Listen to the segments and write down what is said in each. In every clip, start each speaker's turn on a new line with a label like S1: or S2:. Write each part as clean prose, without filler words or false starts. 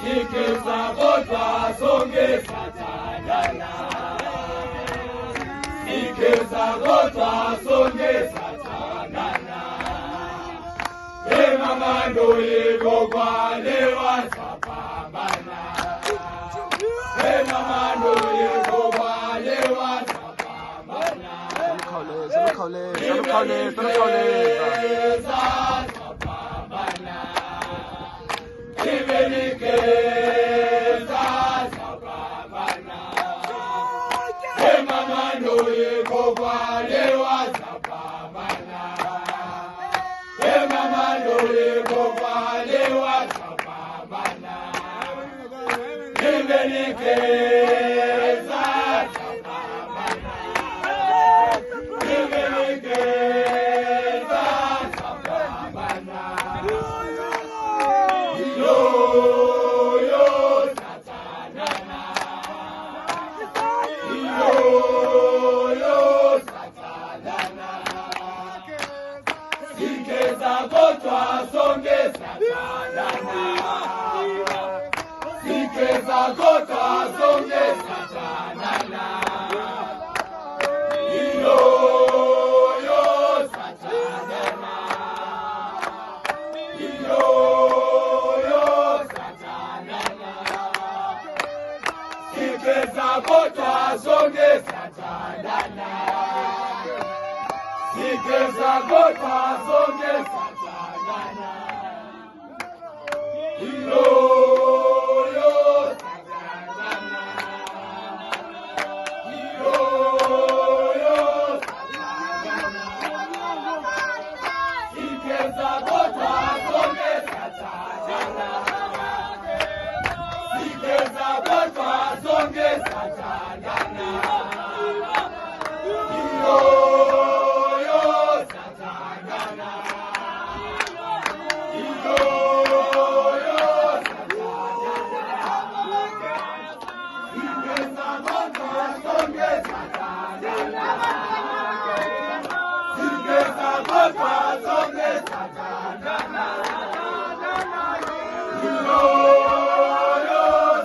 S1: Ikeza kodwa sonke sathandana, ikeza kodwa sonke sathandana. Emamando yekokwale wasapambana, emamando yekokwale wasapambana. Ibenikeza sapambana, emamando yekokwale wasapambana, emamando yekokwale wasapambana. Ibenikeza sapambana, ibenikeza sapambana. Ikeza kodwa sonke sathandana, ikeza kodwa sonke sathandana. Yo sathandana, yo sathandana. Ikeza kodwa sonke sathandana, ikeza kodwa sonke sathandana. Yo sathandana, yo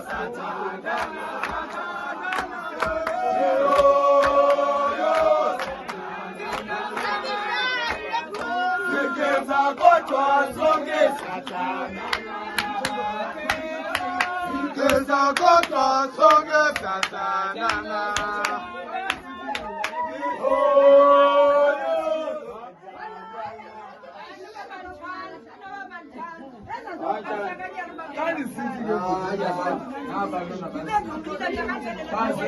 S1: sathandana. Ikeza kodwa sonke sathandana, ikeza kodwa sonke sathandana.
S2: Basi